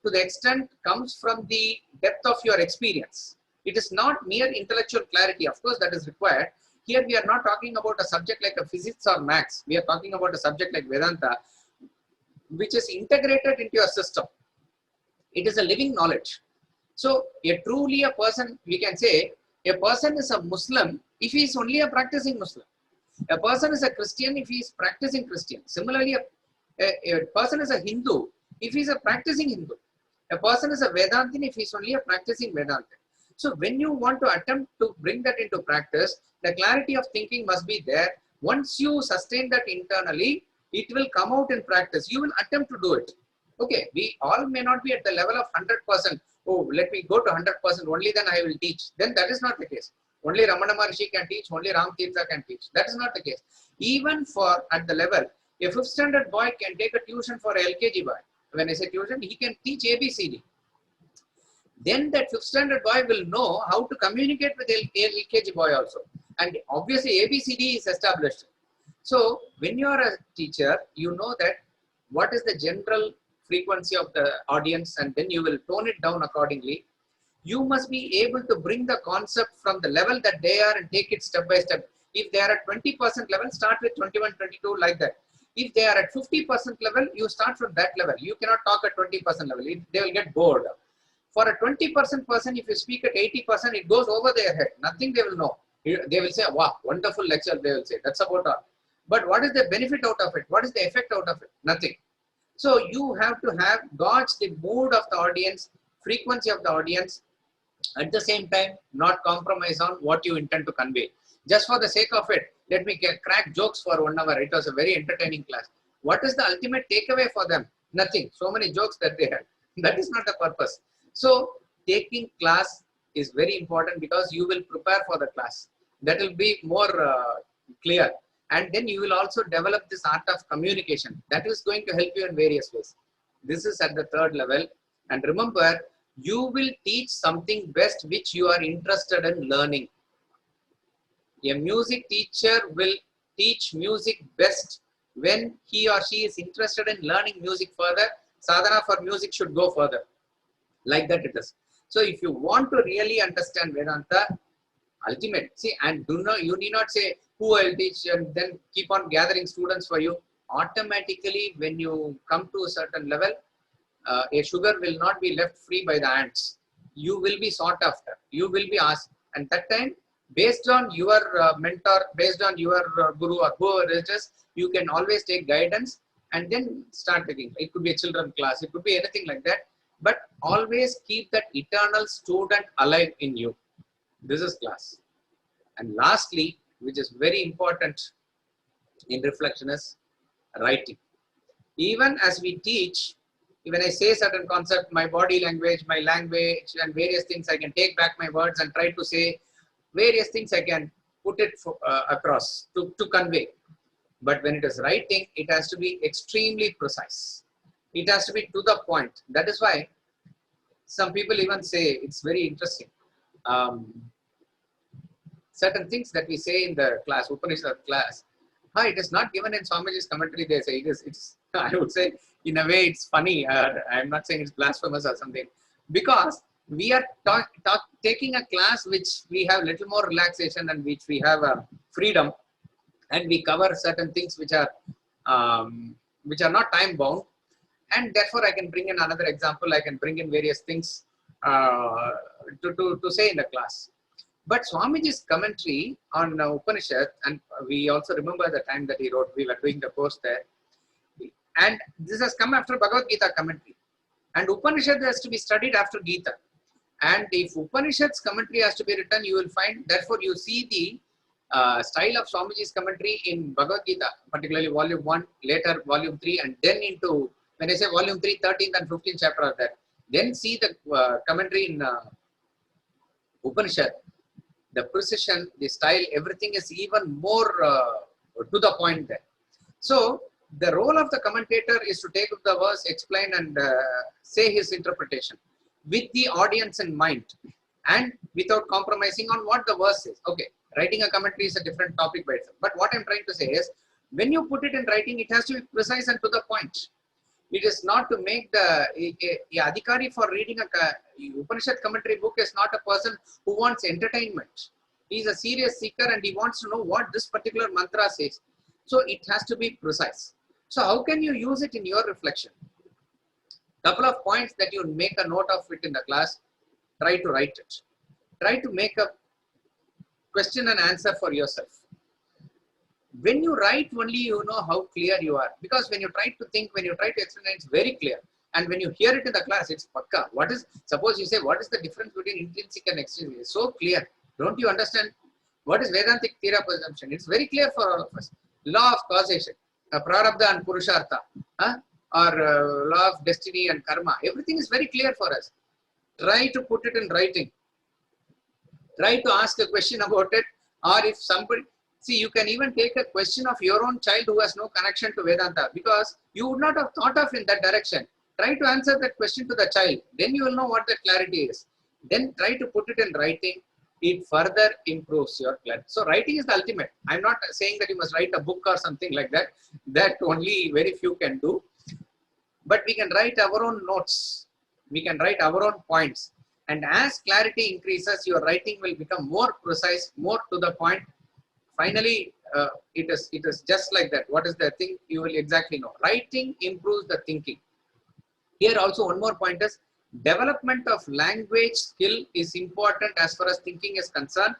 to the extent comes from the depth of your experience. It is not mere intellectual clarity. Of course, that is required. Here we are not talking about a subject like a physics or maths. We are talking about a subject like Vedanta, which is integrated into your system. It is a living knowledge. So truly a person, we can say, a person is a Muslim if he is only a practicing Muslim. A person is a Christian if he is practicing Christian. Similarly, a person is a Hindu if he is a practicing Hindu. A person is a Vedantin if he is only a practicing Vedantin. So when you want to attempt to bring that into practice, the clarity of thinking must be there. Once you sustain that internally, it will come out in practice. You will attempt to do it. Okay, we all may not be at the level of 100%. Oh, let me go to 100%, only then I will teach. Then that is not the case. Only Ramana Maharshi can teach, only Ram Tirtha can teach. That is not the case. Even for at the level, a 5th standard boy can take a tuition for a LKG boy. When I say tuition, he can teach ABCD. Then that 5th standard boy will know how to communicate with LKG boy also. And obviously ABCD is established. So when you are a teacher, you know that what is the general frequency of the audience, and then you will tone it down accordingly. You must be able to bring the concept from the level that they are and take it step by step. If they are at 20% level, start with 21, 22 like that. If they are at 50% level, you start from that level. You cannot talk at 20% level. They will get bored. For a 20% person, if you speak at 80%, it goes over their head. Nothing they will know. They will say, wow, wonderful lecture, they will say. That's about all. But what is the benefit out of it? What is the effect out of it? Nothing. So you have to have gauge the mood of the audience, frequency of the audience, at the same time not compromise on what you intend to convey. Just for the sake of it, let me crack jokes for 1 hour. It was a very entertaining class. What is the ultimate takeaway for them? Nothing. So many jokes that they had. That is not the purpose. So taking class is very important because you will prepare for the class. That will be more clear. And then you will also develop this art of communication. That is going to help you in various ways. This is at the 3rd level. And remember, you will teach something best which you are interested in learning. A music teacher will teach music best when he or she is interested in learning music further. Sadhana for music should go further. Like that it is. So if you want to really understand Vedanta, ultimate, see, and you need not say who I will teach and then keep on gathering students for you. Automatically, when you come to a certain level, a sugar will not be left free by the ants. You will be sought after. You will be asked. And that time, based on your mentor, based on your guru or whoever it is, you can always take guidance and then start taking. It could be a children class. It could be anything like that. But always keep that eternal student alive in you. This is class. And lastly, which is very important in reflection, is writing. Even as we teach, when I say certain concept, my body language, my language and various things, I can take back my words and try to say various things, I can put it across to convey. But when it is writing, it has to be extremely precise. It has to be to the point. That is why some people even say, it's very interesting. Certain things that we say in the class, Upanishad class, it is not given in Swamiji's commentary. They say it's I would say in a way it's funny. I'm not saying it's blasphemous or something, because we are taking a class which we have little more relaxation and which we have freedom, and we cover certain things which are not time bound. And therefore, I can bring in another example. I can bring in various things to say in the class. But Swamiji's commentary on Upanishad, and we also remember the time that he wrote, we were doing the course there. And this has come after Bhagavad Gita commentary. And Upanishad has to be studied after Gita. And if Upanishad's commentary has to be written, you will find, therefore you see the style of Swamiji's commentary in Bhagavad Gita, particularly volume 1, later volume 3, and then into, when I say volume 3, 13th and 15th chapter are there. Then see the commentary in Upanishad, the precision, the style, everything is even more to the point there. So the role of the commentator is to take up the verse, explain and say his interpretation with the audience in mind and without compromising on what the verse is. Okay, writing a commentary is a different topic by itself. But what I'm trying to say is, when you put it in writing, it has to be precise and to the point. It is not to make the adhikari for reading a Upanishad commentary book is not a person who wants entertainment. He is a serious seeker and he wants to know what this particular mantra says. So it has to be precise. So how can you use it in your reflection? Couple of points that you make a note of it in the class. Try to write it. Try to make a question and answer for yourself. When you write only, you know how clear you are. Because when you try to think, when you try to explain, it's very clear. And when you hear it in the class, it's pakka. Suppose you say, what is the difference between intrinsic and extrinsic? It's so clear. Don't you understand? What is Vedantic theory of assumption? It's very clear for all of us. Law of causation, prarabdha and purushartha, or law of destiny and karma. Everything is very clear for us. Try to put it in writing. Try to ask a question about it. Or if somebody, see, you can even take a question of your own child who has no connection to Vedanta, because you would not have thought of in that direction. Try to answer that question to the child. Then you will know what the clarity is. Then try to put it in writing. It further improves your clarity. So writing is the ultimate. I'm not saying that you must write a book or something like that. That only very few can do. But we can write our own notes. We can write our own points. And as clarity increases, your writing will become more precise, more to the point. Finally, it is just like that. What is the thing? You will exactly know. Writing improves the thinking. Here also one more point is, development of language skill is important as far as thinking is concerned.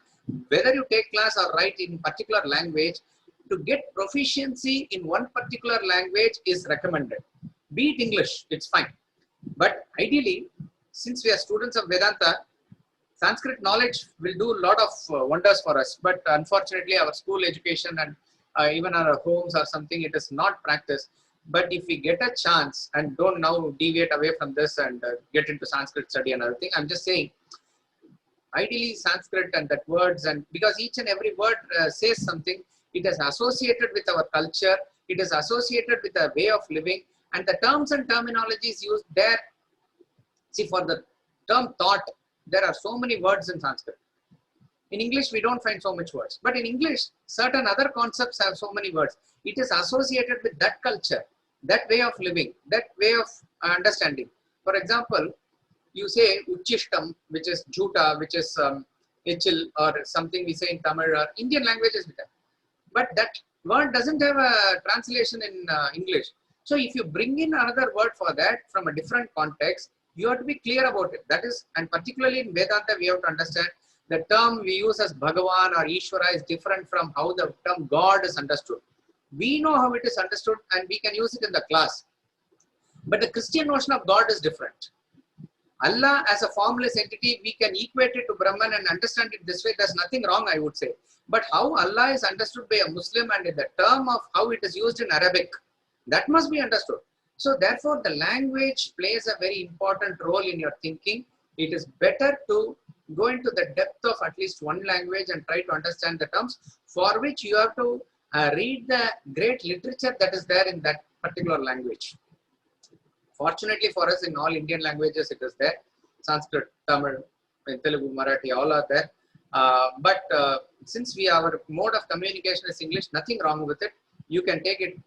Whether you take class or write in particular language, to get proficiency in one particular language is recommended. Be it English, it's fine. But ideally, since we are students of Vedanta, Sanskrit knowledge will do a lot of wonders for us. But unfortunately, our school education and even our homes or something, it is not practiced. But if we get a chance, and don't now deviate away from this and get into Sanskrit study and other thing, I'm just saying, ideally Sanskrit and that words, and because each and every word says something, it is associated with our culture, it is associated with a way of living, and the terms and terminologies used there. See, for the term thought, there are so many words in Sanskrit. In English, we don't find so much words. But in English, certain other concepts have so many words. It is associated with that culture, that way of living, that way of understanding. For example, you say uchishtam, which is juta, which is echil, or something we say in Tamil or Indian languages. But that word doesn't have a translation in English. So if you bring in another word for that from a different context, you have to be clear about it. That is, and particularly in Vedanta, we have to understand the term we use as Bhagavan or Ishvara is different from how the term God is understood. We know how it is understood and we can use it in the class. But the Christian notion of God is different. Allah as a formless entity, we can equate it to Brahman and understand it this way. There's nothing wrong, I would say. But how Allah is understood by a Muslim and in the term of how it is used in Arabic, that must be understood. So therefore, the language plays a very important role in your thinking. It is better to go into the depth of at least one language and try to understand the terms, for which you have to read the great literature that is there in that particular language. Fortunately for us, in all Indian languages, it is there. Sanskrit, Tamil, Telugu, Marathi, all are there. But since our mode of communication is English, nothing wrong with it. You can take it,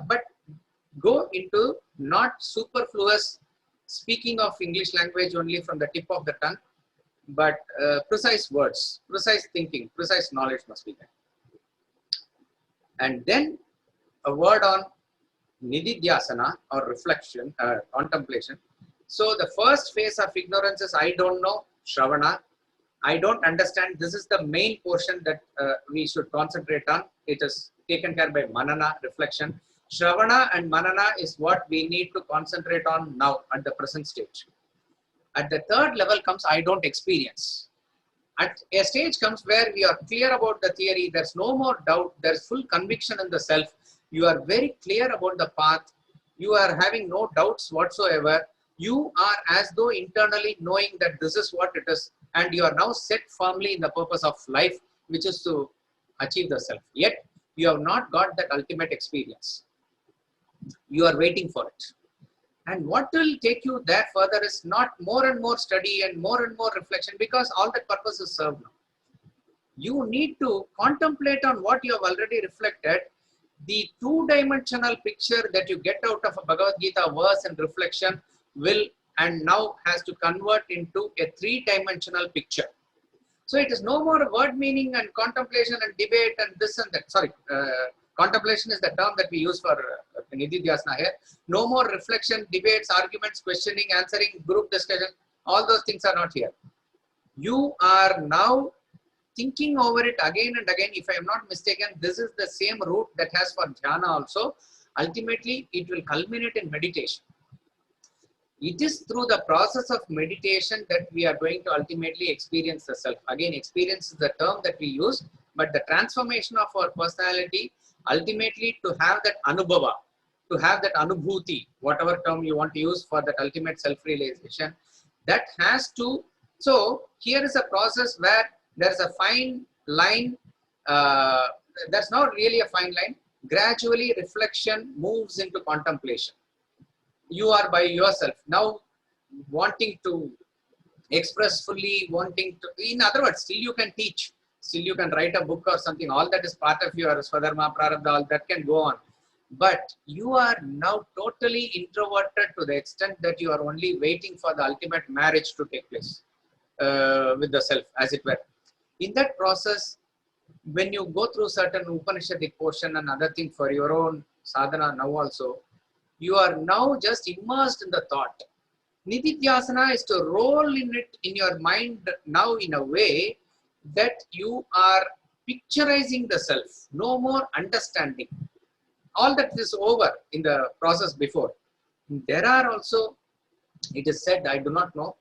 but go into not superfluous speaking of English language only from the tip of the tongue, but precise words, precise thinking, precise knowledge must be there. And then a word on nididhyasana or reflection, contemplation. So the first phase of ignorance is I don't know, Shravana. I don't understand. This is the main portion that we should concentrate on. It is taken care by Manana, reflection. Shravana and Manana is what we need to concentrate on now at the present stage. At the third level comes I don't experience. At a stage comes where we are clear about the theory. There's no more doubt. There's full conviction in the self. You are very clear about the path. You are having no doubts whatsoever. You are as though internally knowing that this is what it is. and you are now set firmly in the purpose of life, which is to achieve the self. Yet, you have not got that ultimate experience. You are waiting for it. And what will take you there further is not more and more study and more reflection, because all that purpose is served now. You need to contemplate on what you have already reflected. The two-dimensional picture that you get out of a Bhagavad Gita verse and reflection will and now has to convert into a three-dimensional picture. So it is no more word meaning and contemplation and debate and this and that. Sorry, contemplation is the term that we use for Nididhyasana here. No more reflection, debates, arguments, questioning, answering, group discussion. All those things are not here. You are now thinking over it again and again. If I am not mistaken, this is the same route that has for dhyana also. Ultimately, it will culminate in meditation. It is through the process of meditation that we are going to ultimately experience the self. Again, experience is the term that we use, but the transformation of our personality, ultimately to have that anubhava, to have that anubhuti, whatever term you want to use for that ultimate self-realization, that has to, so here is a process where there's a fine line, that's not really a fine line. Gradually reflection moves into contemplation. You are by yourself now wanting to express fully, wanting to, in other words, still you can teach, still you can write a book or something, all that is part of your Swadharma, Prarabdha, all that can go on. But you are now totally introverted to the extent that you are only waiting for the ultimate marriage to take place with the self, as it were. In that process, when you go through certain Upanishadic portion and other thing for your own sadhana now also, you are now just immersed in the thought. Nididhyasana is to roll in it in your mind now in a way that you are picturizing the self, no more understanding. All that is over in the process before. There are also, it is said, I do not know,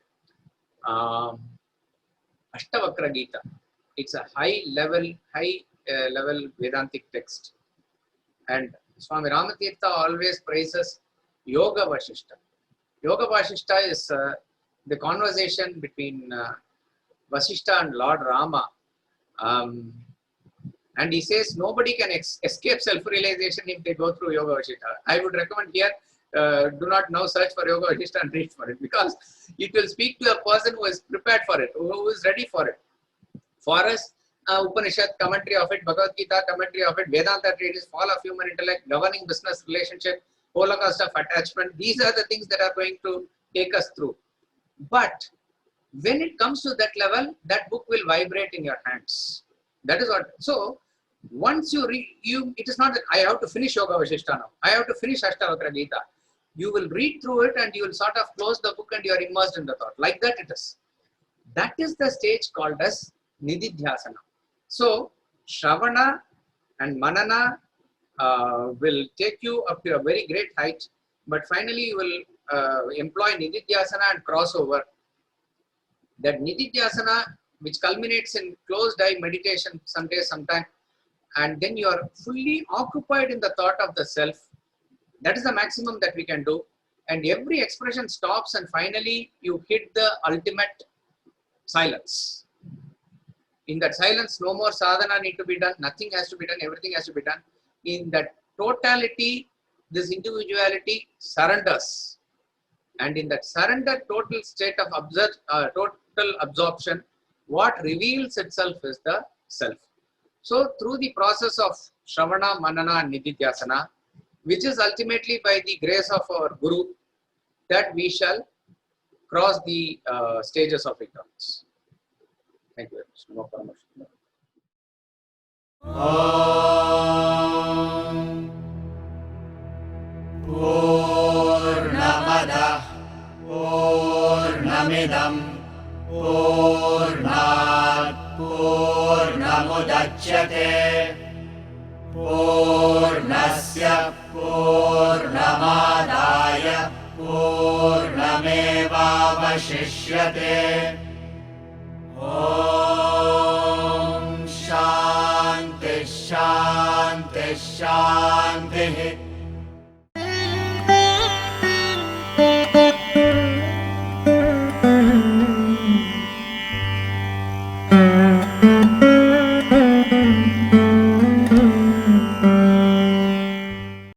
Ashtavakra Gita. It's a high level Vedantic text. And Swami Ramatirtha always praises Yoga Vashishta. Yoga Vashishta is the conversation between Vasishta and Lord Rama. And he says nobody can escape self-realization if they go through Yoga Vashishta. I would recommend here, do not now search for Yoga Vashishta and read for it, because it will speak to a person who is prepared for it, who is ready for it. For us, Upanishad commentary of it, Bhagavad Gita commentary of it, Vedanta treatise, fall of human intellect, governing business relationship, holocaust of attachment. These are the things that are going to take us through. But when it comes to that level, that book will vibrate in your hands. That is what. So once you read, it is not that I have to finish Yoga Vashishta now. I have to finish Ashtavakra Gita. You will read through it and you will sort of close the book and you are immersed in the thought. Like that it is. That is the stage called as Nididhyasana. So, Shravana and Manana will take you up to a very great height, but finally you will employ Nididhyasana and crossover. That Nididhyasana, which culminates in closed eye meditation sometime, and then you are fully occupied in the thought of the self. That is the maximum that we can do. And every expression stops and finally you hit the ultimate silence. In that silence, no more sadhana need to be done, nothing has to be done, everything has to be done. In that totality, this individuality surrenders. And in that surrender, total state of total absorption, what reveals itself is the self. So through the process of Shravana, Manana and Nididhyasana, which is ultimately by the grace of our Guru, that we shall cross the stages of ignorance. Thank you very much. Purnamada Purnamidam Purnat Purnamudachyate Purnasya Purnamadaya Purnamevavashishyate. Om Shanti Shanti Shanti.